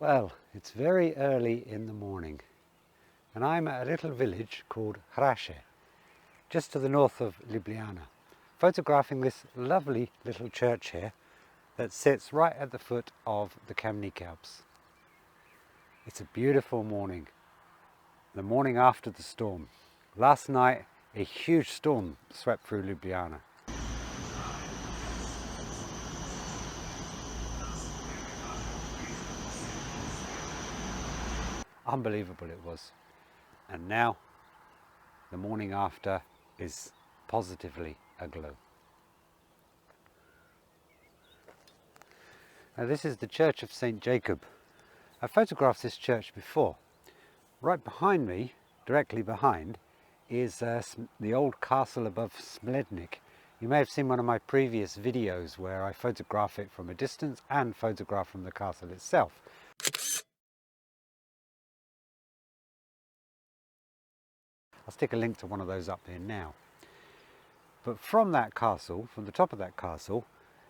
Well, it's very early in the morning and I'm at a little village called Hraše, just to the north of Ljubljana, photographing this lovely little church here that sits right at the foot of the Kamnik Alps. It's a beautiful morning, the morning after the storm. Last night a huge storm swept through Ljubljana. Unbelievable it was. And now the morning after is positively aglow. Now this is the Church of Saint Jakob. I photographed this church before. Right behind me, directly behind, is the old castle above Smlednik. You may have seen one of my previous videos where I photograph it from a distance and photograph from the castle itself. I'll stick a link to one of those up here now. But from that castle, from the top of that castle,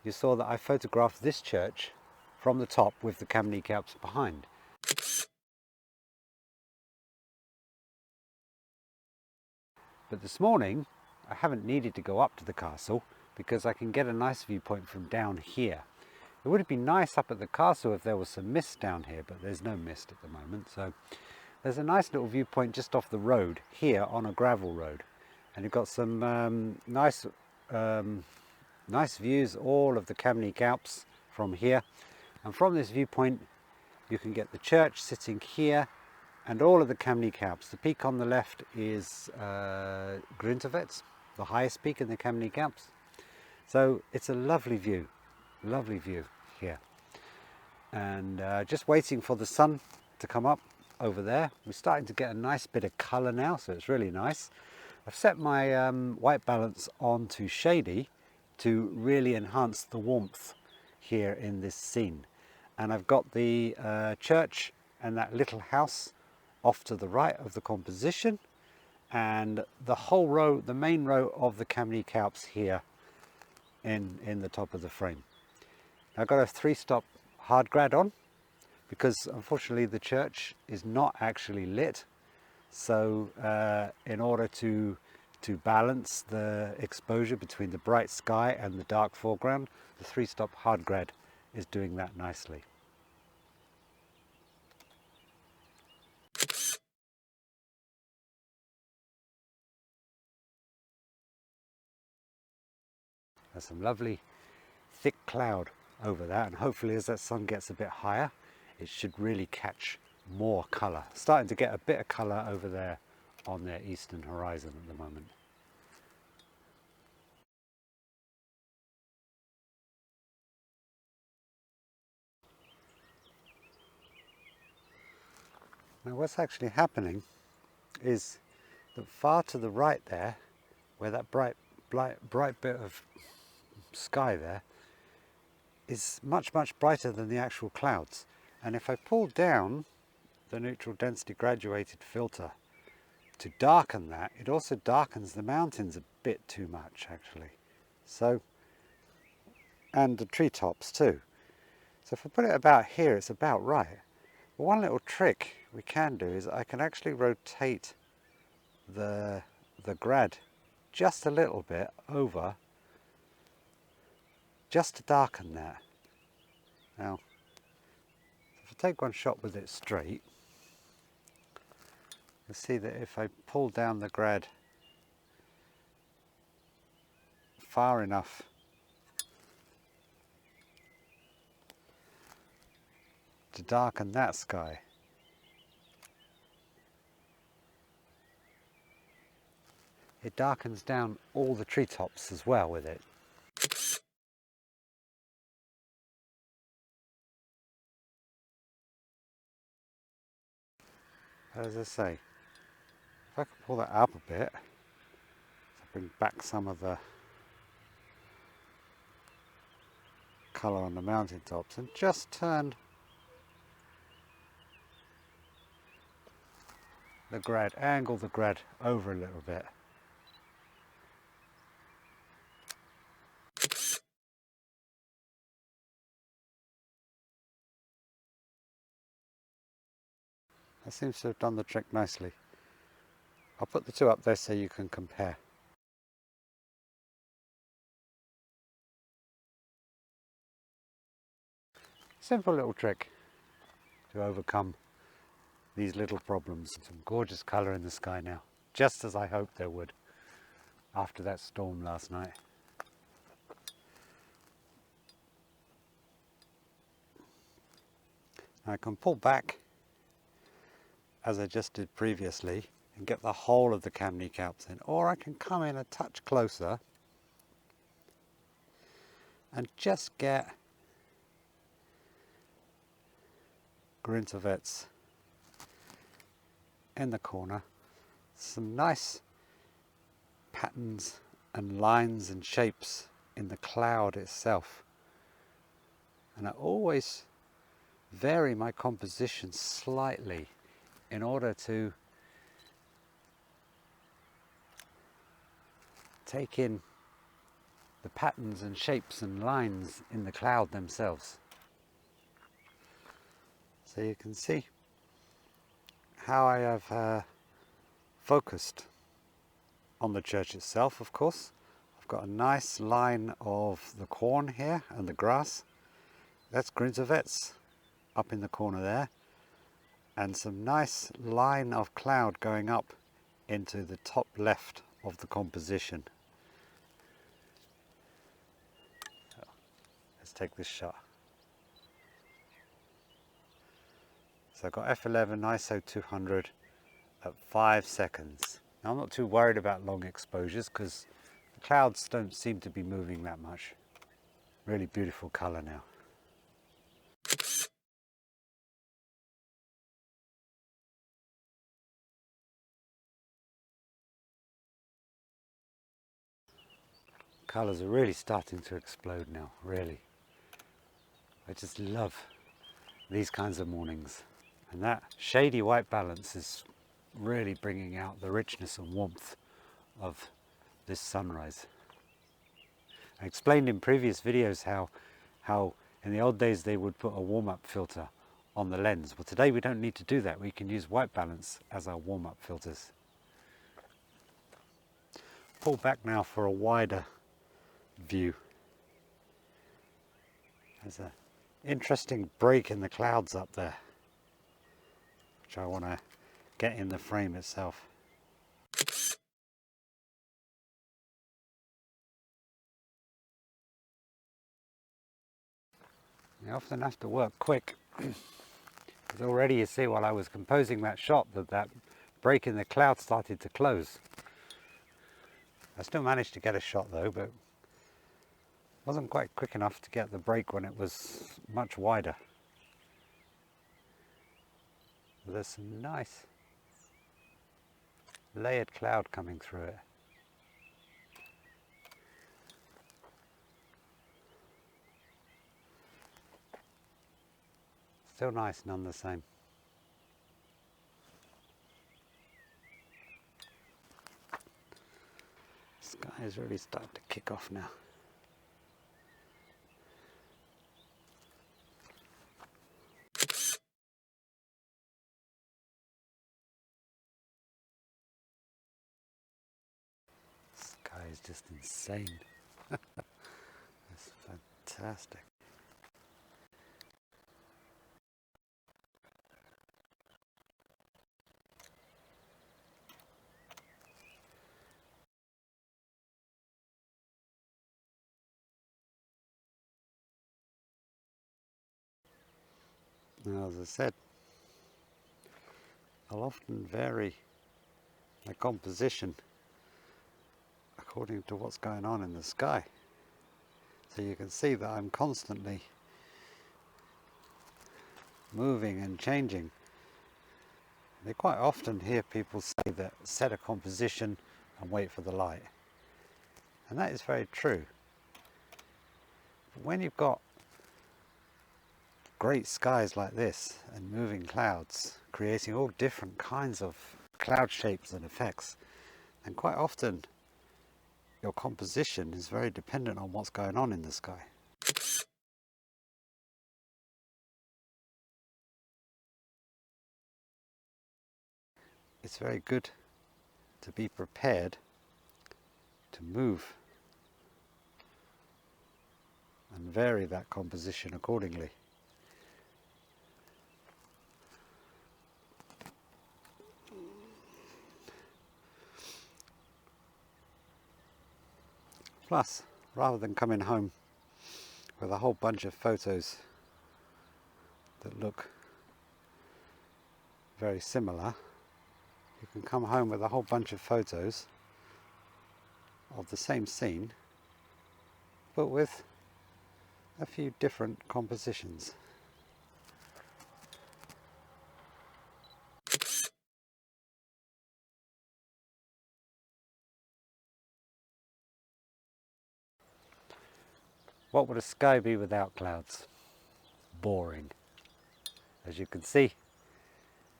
you saw that I photographed this church from the top with the Kamnik Alps behind. But this morning, I haven't needed to go up to the castle because I can get a nice viewpoint from down here. It would have been nice up at the castle if there was some mist down here, but there's no mist at the moment. So there's a nice little viewpoint just off the road here on a gravel road. And you've got some nice views, all of the Kamnik Alps from here. And from this viewpoint, you can get the church sitting here and all of the Kamnik Alps. The peak on the left is Gruntervets, the highest peak in the Kamnik Alps. So it's a lovely view here. And just waiting for the sun to come up over there. We're starting to get a nice bit of colour now, so it's really nice. I've set my white balance on to shady to really enhance the warmth here in this scene. And I've got the church and that little house off to the right of the composition, and the whole row, the main row of the Kamnik Alps here in the top of the frame. I've got a 3-stop hard grad on because unfortunately the church is not actually lit. So in order to balance the exposure between the bright sky and the dark foreground, the 3-stop hard grad is doing that nicely. There's some lovely thick cloud over that, and hopefully as that sun gets a bit higher, it should really catch more colour. Starting to get a bit of colour over there on their eastern horizon at the moment. Now what's actually happening is that far to the right there, where that bright bit of sky there is much brighter than the actual clouds. And if I pull down the neutral density graduated filter to darken that, it also darkens the mountains a bit too much actually. So, and the treetops too. So if I put it about here, it's about right. But one little trick we can do is I can actually rotate the grad just a little bit over, just to darken that. Now, if I take one shot with it straight, you'll see that if I pull down the grad far enough to darken that sky, it darkens down all the treetops as well with it. As I say, if I can pull that up a bit, bring back some of the colour on the mountaintops and just turn the grad, angle the grad over a little bit. That seems to have done the trick nicely. I'll put the two up there so you can compare. Simple little trick to overcome these little problems. Some gorgeous colour in the sky now, just as I hoped there would after that storm last night. I can pull back as I just did previously and get the whole of the Kamnik Alps in, or I can come in a touch closer and just get Grintovets in the corner. Some nice patterns and lines and shapes in the cloud itself, and I always vary my composition slightly in order to take in the patterns and shapes and lines in the cloud themselves. So you can see how I have focused on the church itself. Of course, I've got a nice line of the corn here and the grass. That's Grintovets up in the corner there, and some nice line of cloud going up into the top left of the composition. So, let's take this shot. So I've got f11 ISO 200 at 5 seconds. Now I'm not too worried about long exposures because the clouds don't seem to be moving that much. Really beautiful colour now. Colours are really starting to explode now, really. I just love these kinds of mornings. And that shady white balance is really bringing out the richness and warmth of this sunrise. I explained in previous videos how in the old days they would put a warm-up filter on the lens. Well, today we don't need to do that. We can use white balance as our warm-up filters. Pull back now for a wider view. There's an interesting break in the clouds up there, which I want to get in the frame itself. You often have to work quick, because already you see while I was composing that shot that break in the cloud started to close. I still managed to get a shot though, but wasn't quite quick enough to get the break when it was much wider. There's some nice layered cloud coming through it. Still nice none the same. The sky is really starting to kick off now. Sky is just insane. It's fantastic. Now, as I said, I'll often vary my composition according to what's going on in the sky. So you can see that I'm constantly moving and changing. They quite often hear people say that set a composition and wait for the light. And that is very true. But when you've got great skies like this and moving clouds, creating all different kinds of cloud shapes and effects, and quite often your composition is very dependent on what's going on in the sky. it's very good to be prepared to move and vary that composition accordingly. Plus, rather than coming home with a whole bunch of photos that look very similar, you can come home with a whole bunch of photos of the same scene, but with a few different compositions. What would a sky be without clouds? Boring. As you can see,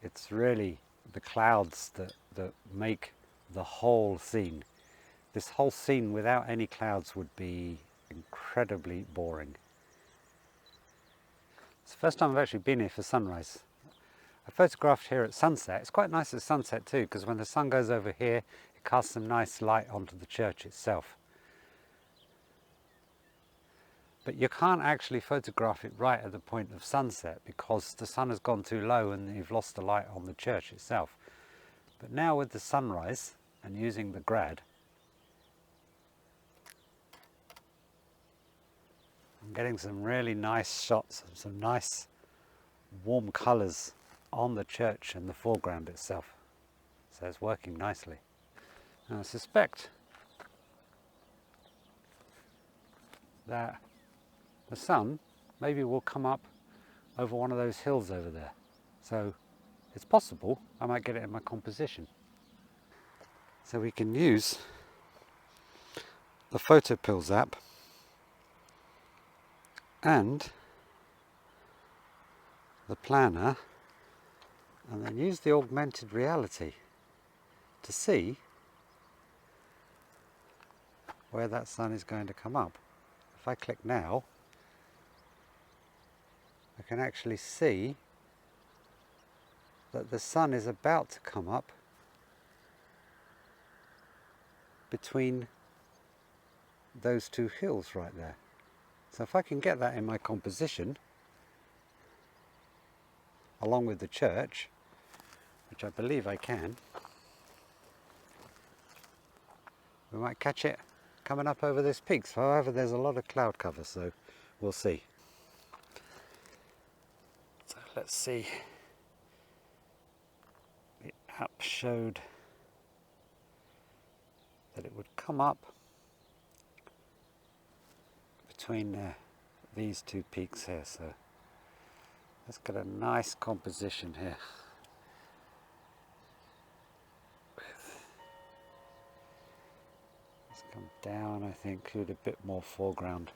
it's really the clouds that make the whole scene. This whole scene without any clouds would be incredibly boring. It's the first time I've actually been here for sunrise. I photographed here at sunset. It's quite nice at sunset too, because when the sun goes over here, it casts some nice light onto the church itself. But you can't actually photograph it right at the point of sunset because the sun has gone too low and you've lost the light on the church itself. But now with the sunrise and using the grad, I'm getting some really nice shots of some nice warm colours on the church and the foreground itself. So it's working nicely. And I suspect that the sun maybe will come up over one of those hills over there. So it's possible I might get it in my composition. So we can use the Photopills app and the planner, and then use the augmented reality to see where that sun is going to come up. If I click now, I can actually see that the sun is about to come up between those two hills right there. So if I can get that in my composition, along with the church, which I believe I can, we might catch it coming up over this peak. However, there's a lot of cloud cover, so we'll see. So let's see. The app showed that it would come up between these two peaks here, so let's get a nice composition here. Let's come down, I think, include a bit more foreground.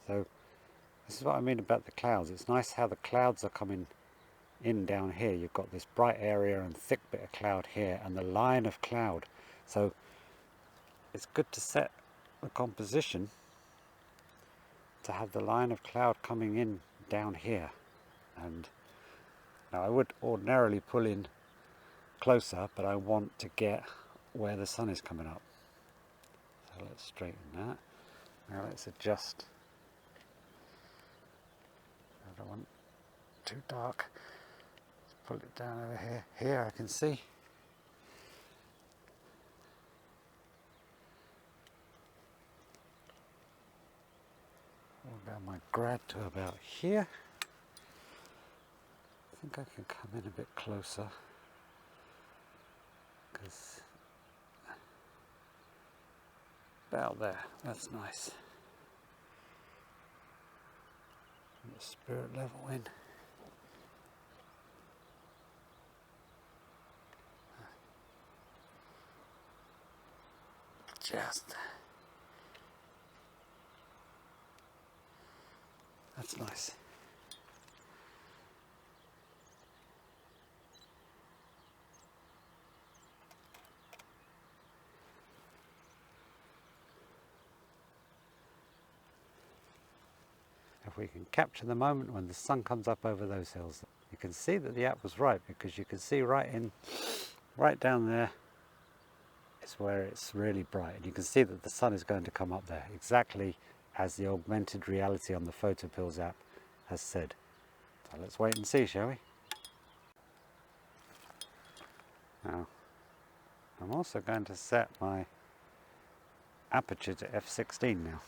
So this is what I mean about the clouds. It's nice how the clouds are coming in down here. You've got this bright area and thick bit of cloud here and the line of cloud. So it's good to set the composition to have the line of cloud coming in down here. And now I would ordinarily pull in closer, but I want to get where the sun is coming up. So let's straighten that. Now let's adjust. I don't want too dark. Let's pull it down over here. Here I can see. Down my grad to about here. I think I can come in a bit closer because about there, that's nice. Get the spirit level in. Just that's nice. If we can capture the moment when the sun comes up over those hills, you can see that the app was right, because you can see right in right down there is where it's really bright, and you can see that the sun is going to come up there, exactly as the augmented reality on the Photopills app has said. So let's wait and see, shall we? Now, I'm also going to set my aperture to f16 now,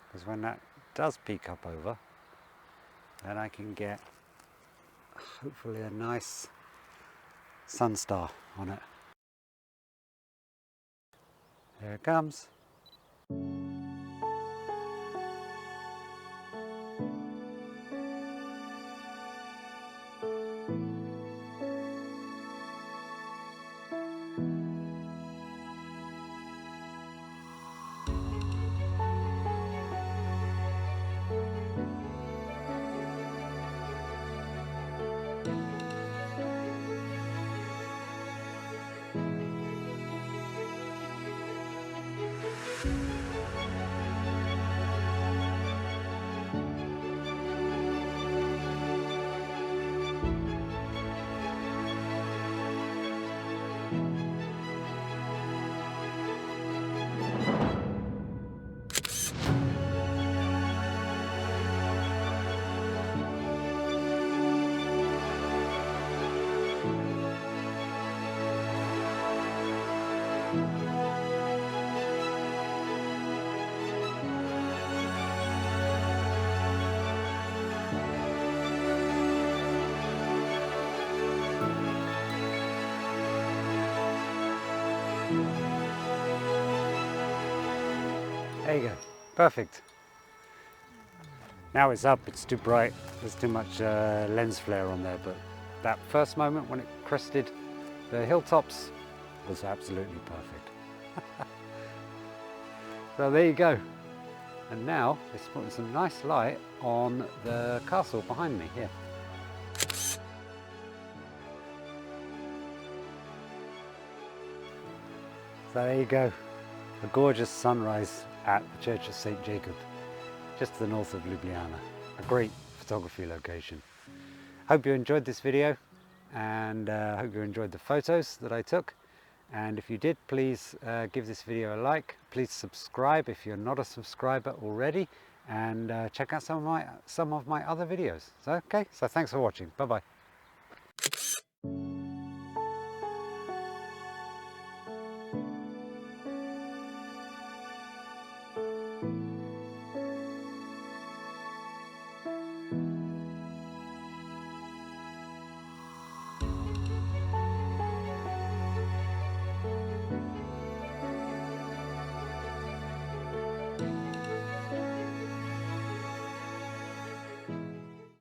because when that does peak up over, then I can get hopefully a nice sun star on it. Here it comes. There you go, perfect. Now it's up, it's too bright, there's too much lens flare on there, but that first moment when it crested the hilltops was absolutely perfect. So there you go. And now it's putting some nice light on the castle behind me here. So there you go, a gorgeous sunrise at the Church of Saint Jakob, just to the north of Ljubljana. A great photography location. Hope you enjoyed this video, and hope you enjoyed the photos that I took. And if you did, please give this video a like. Please subscribe if you're not a subscriber already, and check out some of my other videos. So, okay, so thanks for watching. Bye bye.